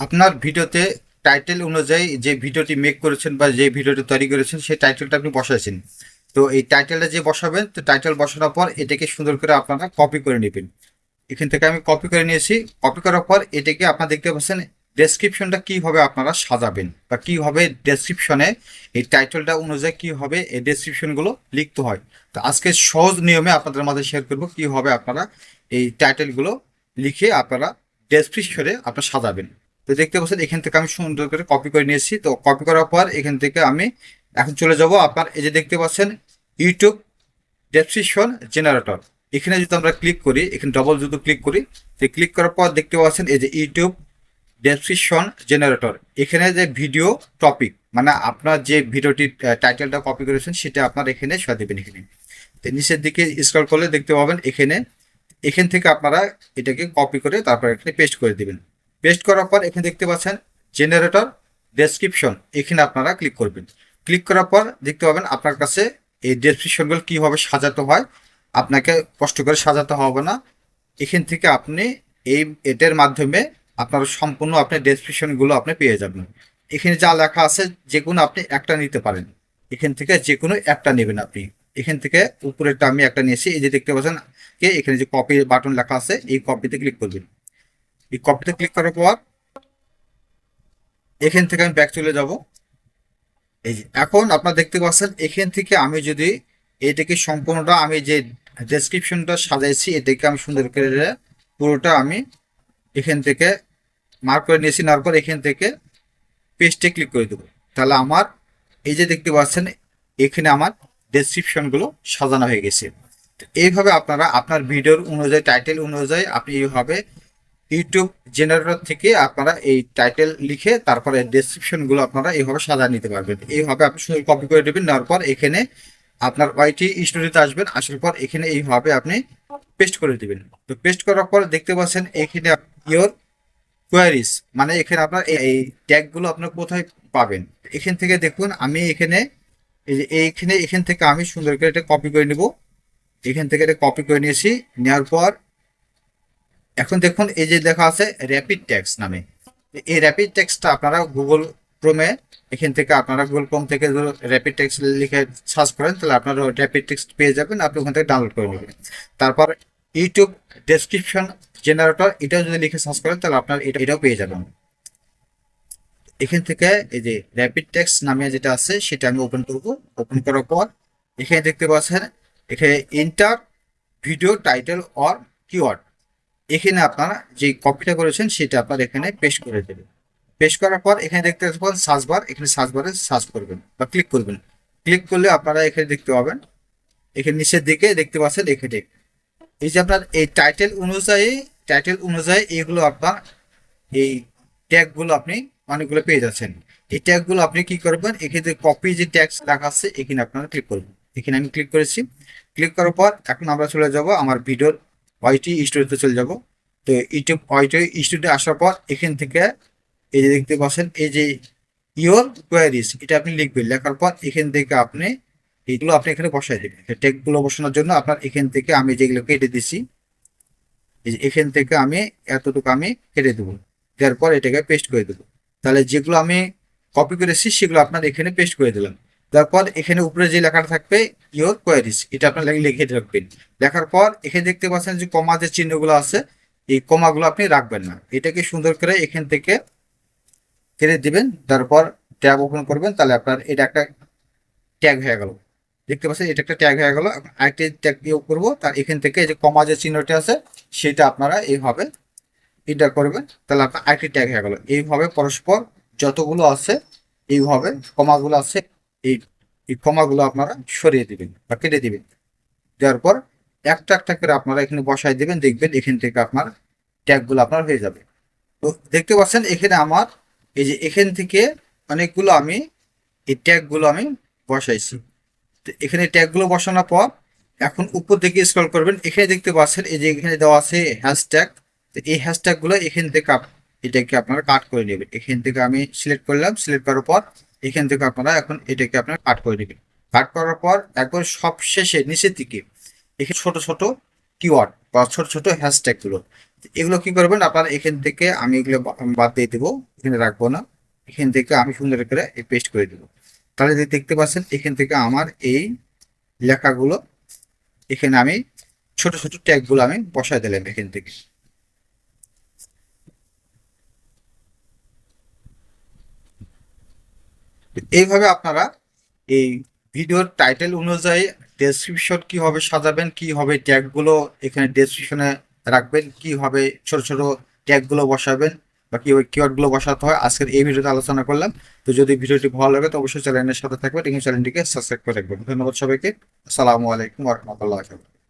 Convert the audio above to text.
আপনার ভিডিওতে টাইটেল অনুযায়ী যে ভিডিওটি মেক করেছেন বা যে ভিডিওটি তৈরি করেছেন সেই টাইটেলটা আপনি বসাইছেন। তো এই টাইটেলটা যে বসাবেন, তো টাইটেল বসানোর পর এটাকে সুন্দর করে আপনারা কপি করে নেবেন। এখান থেকে আমি কপি করে নিয়েছি। কপি করার পর এটাকে আপনারা দেখতে পাচ্ছেন ডেসক্রিপশনটা কিভাবে আপনারা সাজাবেন বা কিভাবে ডেসক্রিপশনে এই টাইটেলটা অনুযায়ী কিভাবে এই ডেসক্রিপশনগুলো লিখতে হয়। তো আজকে সহজ নিয়মে আপনাদের মাঝে শেয়ার করব কিভাবে আপনারা এই টাইটেলগুলো লিখে আপনারা ডেসক্রিপশনে আপনারা সাজাবেন। তো দেখতে পাচ্ছেন এখান থেকে আমি সুন্দর করে কপি করে নিয়েছি। তো কপি করার পর এখান থেকে আমি এখন চলে যাব আপনার এই যে দেখতে পাচ্ছেন ইউটিউব ডেসক্রিপশন জেনারেটর। এখানে যদি আমরা ক্লিক করি, এখানে ডবল যদি ক্লিক করি, তো ক্লিক করার পর দেখতে পাচ্ছেন এই যে ইউটিউব ডেসক্রিপশন জেনারেটর। এখানে যে ভিডিও টপিক মানে আপনার যে ভিডিওটির টাইটেলটা কপি করেছেন সেটা আপনার এখানে সরিয়ে দেবেন। এখানে তো নিচের দিকে স্ক্রল করলে দেখতে পাবেন এখান থেকে আপনারা এটাকে কপি করে তারপর এখানে পেস্ট করে দিবেন। পেস্ট করার পর এখানে দেখতে পাচ্ছেন জেনারেটর ডেসক্রিপশন, এখানে আপনারা ক্লিক করবেন। ক্লিক করার পর দেখতে পাবেন আপনার কাছে এই ডেসক্রিপশনগুলো কীভাবে সাজাতে হয়। আপনাকে কষ্ট করে সাজাতে হবে না। এখান থেকে আপনি এটার মাধ্যমে আপনার সম্পূর্ণ আপনি ডেসক্রিপশনগুলো আপনি পেয়ে যাবেন। এখানে যা লেখা আছে যে কোনো আপনি একটা নিতে পারেন। এখান থেকে যে কোনো একটা নেবেন আপনি। এখান থেকে উপরেরটা আমি একটা নিয়েছি, এই যে দেখতে পাচ্ছেন এখানে যে কপি বাটন লেখা আছে এই কপিতে ক্লিক করবেন। এই কপিতে ক্লিক করার পর এখান থেকে আমি ব্যাক চলে যাব। এই যে এখন আপনারা দেখতে পাচ্ছেন এখান থেকে আমি যদি এটাকে সম্পূর্ণটা আমি যে ডেসক্রিপশনটা সাজাইছি এটাকে আমি সুন্দর করে পুরোটা আমি এখান থেকে মার্ক করে নিয়েছি। নেওয়ার পর এখান থেকে পেস্টে ক্লিক করে দেবো। তাহলে আমার এই যে দেখতে পাচ্ছেন এখানে আমার ডেসক্রিপশনগুলো সাজানো হয়ে গেছে। তো এইভাবে আপনারা আপনার ভিডিওর অনুযায়ী টাইটেল অনুযায়ী আপনি এইভাবে ইউটিউব জেনারেটর থেকে আপনারা এই টাইটেল লিখে তারপরে ডেসক্রিপশনগুলো আপনারা এইভাবে সাজা নিতে পারবেন। এইভাবে আপনি শুধু কপি করে দেবেন। নেওয়ার পর এখানে আপনার ওয়াইটি স্টুডিওতে আসবেন। আসার পর এখানে এইভাবে আপনি পেস্ট করে দিবেন। তো পেস্ট করার পর দেখতে পাচ্ছেন এখানে ইয়োর কোয়ারিজ মানে এখানে আপনার এই ট্যাগগুলো আপনার কোথায় পাবেন। এখান থেকে দেখুন আমি এখানে এই যে এখান থেকে আমি সুন্দর করে এটা কপি করে নেব। এখান থেকে এটা কপি করে নিয়েছি। নেওয়ার পর এখন দেখুন এই যে লেখা আছে র্যাপিড টেক্সট নামে। এই র্যাপিড টেক্সটটা আপনারা গুগল ক্রোমে এখান থেকে আপনারা গুগল ক্রোম থেকে র্যাপিড টেক্সট লিখে সার্চ করেন তাহলে আপনারা র্যাপিড টেক্সট পেয়ে যাবেন। আপনি ওখান থেকে ডাউনলোড করে নেবেন। তারপর ইউটিউব ডেসক্রিপশন জেনারেটর এটাও যদি লিখে সার্চ করেন তাহলে আপনার এটাও পেয়ে যাবেন। এখান থেকে এই যে র্যাপিড টেক্সট নামে যেটা আছে সেটা আমি ওপেন করব। ওপেন করার পর এখানে দেখতে পাচ্ছেন এখানে enter video title or keyword. এখানে আপনারা যে কপিটা করেছেন সেটা আপনার এখানে পেস্ট করে দেবেন। পেস্ট করার পর এখানে দেখতে পাবেন সার্চ বার, এখানে সার্চ বারে সার্চ করবেন বা ক্লিক করবেন। ক্লিক করলে আপনারা এখানে দেখতে পাবেন এখানে নিচের দিকে দেখতে পাচ্ছেন এখানে এই যে আপনার এই টাইটেল অনুযায়ী এগুলো আপনার এই ট্যাগগুলো আপনি অনেকগুলো পেয়ে যাচ্ছেন। এই ট্যাগগুলো আপনি কি করবেন, এখানে কপি যে ট্যাগস লেখা আছে এখানে আপনারা ক্লিক করবেন। এখানে আমি ক্লিক করেছি। ক্লিক করার পর এখন আমরা চলে যাব আমার ভিডিওর ওয়াইটি স্টুডিওতে চলে যাব। তো ইউটিউব ওয়াইটি স্টুডিও আসার পর এখান থেকে এই যে দেখতে পাচ্ছেন এই যে ইওর কোয়ারিজ এটা আপনি লিখবেন। লেখার পর এখান থেকে আপনি এইগুলো আপনি এখানে বসাই দেবেন। ট্যাগগুলো বসানোর জন্য আপনার এখান থেকে আমি যেগুলো কেটে দিছি এখান থেকে আমি এতটুকু আমি কেটে দেবো। দেওয়ার পর এটাকে পেস্ট করে দেবো। তাহলে যেগুলো আমি কপি করেছি সেগুলো আপনার এখানে পেস্ট করে দিলাম। তারপর এখানে উপরে যে লেখাটা থাকবে ইওর কোয়ারিজ এটা আপনার লিখে রাখবেন। লেখার পর এখানে দেখতে পাচ্ছেন যে কমা যে চিহ্নগুলো আছে এই কমাগুলো আপনি রাখবেন না। এটাকে সুন্দর করে এখান থেকে কেটে দিবেন। তারপর ট্যাব ওপেন করবেন তাহলে আপনার এটা একটা ট্যাগ হয়ে গেল। দেখতে পাচ্ছেন এটা একটা ট্যাগ হয়ে গেল। আরেকটি ট্যাগ ইউজ করবো তার এখান থেকে যে কমা যে চিহ্নটা আছে সেটা আপনারা এইভাবে এন্টার করবেন তাহলে আপনার আরেকটি ট্যাগ হয়ে গেল। এইভাবে পরস্পর যতগুলো আছে এইভাবে কমাগুলো আছে এই এই কমাগুলো আপনারা সরিয়ে দিবেন বা কেটে দিবেন। দেওয়ার পর একটা একটা করে আপনারা এখানে বসাই দিবেন। দেখবেন এখান থেকে আপনার ট্যাগগুলো আপনার হয়ে যাবে। তো দেখতে পাচ্ছেন এখানে আমার এই যে এখান থেকে অনেকগুলো আমি এই ট্যাগগুলো আমি বসাইছি। তো এখানে ট্যাগগুলো বসানোর পর এখন উপর দিকে স্ক্রল করবেন। এখানে দেখতে পাচ্ছেন এই যে এখানে দেওয়া আছে হ্যাশট্যাগ। তো এই হ্যাশট্যাগগুলো এখান থেকে এটাকে আপনারা কাট করে নেবেন। এখান থেকে আমি সিলেক্ট করলাম। সিলেক্ট করার পর এখান থেকে আপনারা এখন এটাকে আপনারা কাট করে নেবেন। কাট করার পর একবার সব শেষে নিচের দিকে এখানে ছোট ছোট কিওয়ার্ড বা ছোট ছোট হ্যাশট্যাগুলো এগুলো কি করবেন আপনার, এখান থেকে আমি এগুলো বাদ দিয়ে দেবো, এখানে রাখবো না, এখান থেকে আমি সুন্দর করে পেস্ট করে দেবো। তাহলে যে দেখতে পাচ্ছেন এখান থেকে আমার এই লেখাগুলো, এখানে আমি ছোট ছোট ট্যাগগুলো আমি বসায় দিলাম এখান থেকে। এইভাবে আপনারা এই ভিডিওর টাইটেল অনুযায়ী ডেসক্রিপশন কিভাবে সাজাবেন, কিভাবে ট্যাগগুলো এখানে ডেসক্রিপশনে রাখবেন, কিভাবে ছোট ছোট ট্যাগগুলো বসাবেন বা কিভাবে কিওয়ার্ডগুলো বসাতে হয়, আজকের এই ভিডিওতে আলোচনা করলাম। তো যদি ভিডিওটি ভালো লাগে তো অবশ্যই চ্যানেলের সাথে থাকবেন এবং চ্যানেলটিকে সাবস্ক্রাইব করে রাখবেন। ধন্যবাদ সবাইকে। আসসালামু আলাইকুম ওয়া রাহমাতুল্লাহি ওয়া বারাকাতুহু।